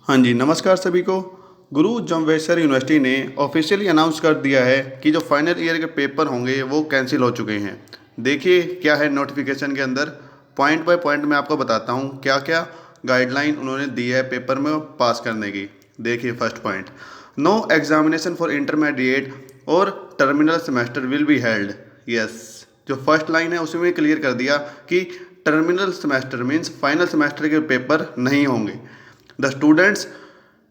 हाँ जी, नमस्कार सभी को। गुरु जम्भेश्वर यूनिवर्सिटी ने ऑफिशियली अनाउंस कर दिया है कि जो फाइनल ईयर के पेपर होंगे वो कैंसिल हो चुके हैं। देखिए क्या है नोटिफिकेशन के अंदर, पॉइंट बाय पॉइंट मैं आपको बताता हूँ क्या क्या गाइडलाइन उन्होंने दी है पेपर में पास करने की। देखिए first point, no examination for intermediate और terminal semester will be held. Yes, जो फर्स्ट लाइन है उसमें क्लियर कर दिया कि terminal semester means final semester के पेपर नहीं होंगे। The students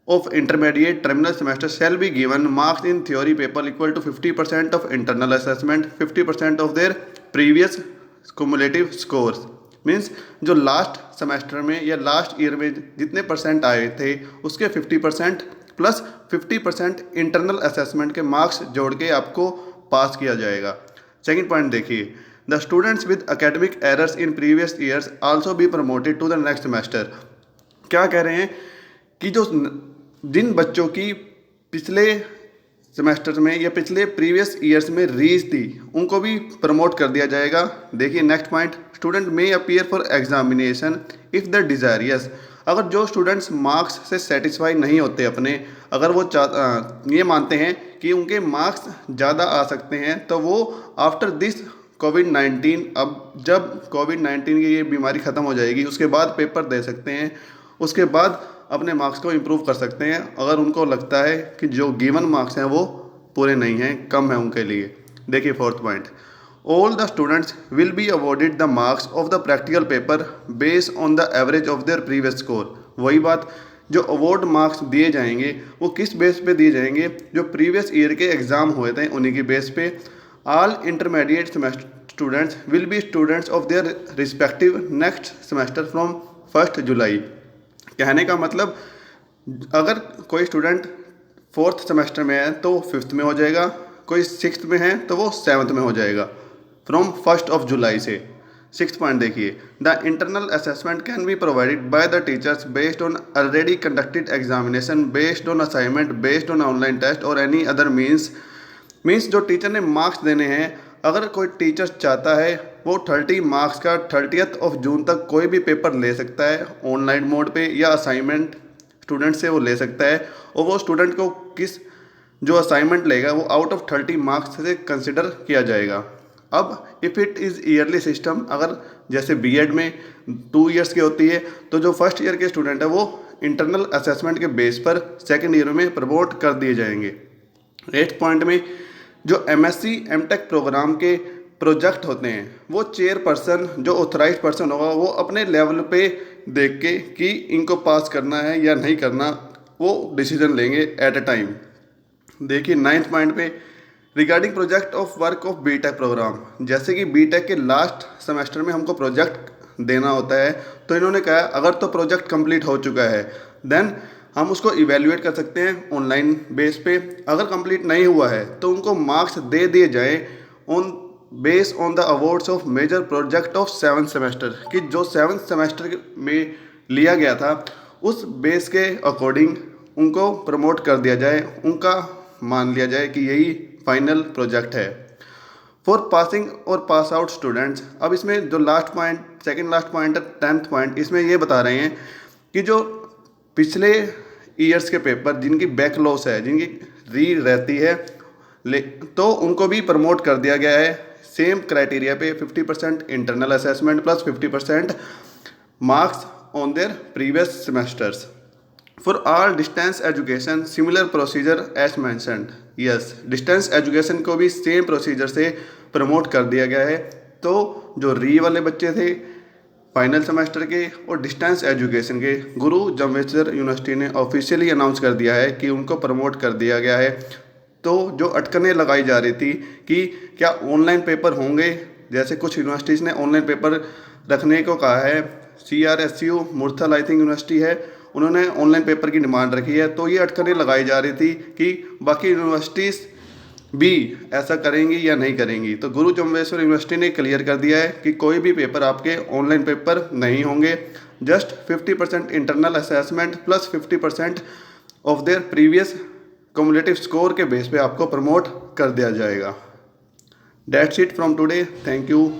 of intermediate terminal semester shall be given marks in theory paper equal to 50% of internal assessment, 50% of their previous cumulative scores। Means जो last semester में या last year में जितने percent आए थे उसके 50% प्लस 50% इंटरनल असेसमेंट के marks जोड़ के आपको पास किया जाएगा। सेकेंड पॉइंट देखिए, the students with academic arrears in previous years also be promoted to the next semester. क्या कह रहे हैं कि जो जिन बच्चों की पिछले सेमेस्टर में या पिछले प्रीवियस ईयर्स में रीच थी उनको भी प्रमोट कर दिया जाएगा। देखिए next point, student may appear for examination if the desirous. अगर जो स्टूडेंट्स मार्क्स से सेटिस्फाई नहीं होते अपने, अगर वो ये मानते हैं कि उनके मार्क्स ज़्यादा आ सकते हैं तो वो आफ्टर दिस कोविड-19, अब जब कोविड-19 की ये बीमारी ख़त्म हो जाएगी उसके बाद पेपर दे सकते हैं। उसके बाद अपने मार्क्स को इम्प्रूव कर सकते हैं अगर उनको लगता है कि जो गिवन मार्क्स हैं वो पूरे नहीं हैं, कम है उनके लिए। देखिए fourth point, all the students will be awarded the marks of the practical paper based on the average of their previous score. वही बात, जो अवार्ड मार्क्स दिए जाएंगे वो किस बेस पे दिए जाएंगे, जो प्रीवियस ईयर के एग्ज़ाम हुए थे उन्हीं की बेस पे। All intermediate students will be students of their respective next semester from 1 जुलाई। कहने का मतलब अगर कोई स्टूडेंट फोर्थ सेमेस्टर में है तो फिफ्थ में हो जाएगा, कोई सिक्स्थ में है तो वो सेवन्थ में हो जाएगा फ्रॉम 1 जुलाई से। सिक्स पॉइंट देखिए, the internal assessment can be provided by the teachers based on already conducted examination, based on assignment, based on online test और एनी अदर मीन्स जो टीचर ने मार्क्स देने हैं, अगर कोई टीचर चाहता है वो 30 मार्क्स का 30 जून तक कोई भी पेपर ले सकता है ऑनलाइन मोड पे, या असाइनमेंट स्टूडेंट से वो ले सकता है और वो स्टूडेंट को जो असाइनमेंट लेगा वो आउट ऑफ 30 मार्क्स से कंसिडर किया जाएगा। अब if it is yearly system, अगर जैसे बीएड में 2 ईयर्स की होती है तो जो फर्स्ट ईयर के स्टूडेंट है वो इंटरनल असेसमेंट के बेस पर सेकेंड ईयर में प्रमोट कर दिए जाएंगे। 8th पॉइंट में, जो एमएससी एमटेक प्रोग्राम के प्रोजेक्ट होते हैं वो चेयरपर्सन, जो ऑथराइज्ड पर्सन होगा, वो अपने लेवल पे देख के कि इनको पास करना है या नहीं करना वो डिसीजन लेंगे एट अ टाइम। देखिए 9th पॉइंट पे, regarding project of work of BTech programme, जैसे कि बीटेक के लास्ट सेमेस्टर में हमको प्रोजेक्ट देना होता है तो इन्होंने कहा अगर तो प्रोजेक्ट कंप्लीट हो चुका है देन हम उसको इवेल्युएट कर सकते हैं ऑनलाइन बेस पे। अगर कंप्लीट नहीं हुआ है तो उनको मार्क्स दे दिए जाएं on base on the awards of major project of 7th semester, कि जो 7th सेमेस्टर में लिया गया था उस बेस के अकॉर्डिंग उनको प्रमोट कर दिया जाए, उनका मान लिया जाए कि यही फाइनल प्रोजेक्ट है। फॉर पासिंग और पास आउट स्टूडेंट्स, अब इसमें जो last point, second last point है 10th पॉइंट, इसमें ये बता रहे हैं कि जो पिछले ईयर्स के पेपर जिनकी बैकलॉस है, जिनकी री रहती है, तो उनको भी प्रमोट कर दिया गया है सेम क्राइटेरिया पे, 50% internal assessment plus 50% marks on their previous semesters. For all distance education similar procedure as mentioned. Yes, distance education को भी सेम प्रोसीजर से प्रमोट कर दिया गया है। तो जो री वाले बच्चे थे फाइनल सेमेस्टर के और डिस्टेंस एजुकेशन के, गुरु जम्भेश्वर यूनिवर्सिटी ने ऑफिशियली अनाउंस कर दिया है कि उनको प्रमोट कर दिया गया है। तो जो अटकनें लगाई जा रही थी कि क्या ऑनलाइन पेपर होंगे, जैसे कुछ यूनिवर्सिटीज़ ने ऑनलाइन पेपर रखने को कहा है, CRSU Murthal I think university है, उन्होंने ऑनलाइन पेपर की डिमांड रखी है। तो ये अटकनें लगाई जा रही थी कि बाकी यूनिवर्सिटीज़ भी ऐसा करेंगी या नहीं करेंगी। तो गुरु जम्भेश्वर यूनिवर्सिटी ने क्लियर कर दिया है कि कोई भी पेपर आपके ऑनलाइन पेपर नहीं होंगे, just 50% internal assessment plus 50% of their previous cumulative score के बेस पे आपको प्रमोट कर दिया जाएगा। That's it from today, thank you.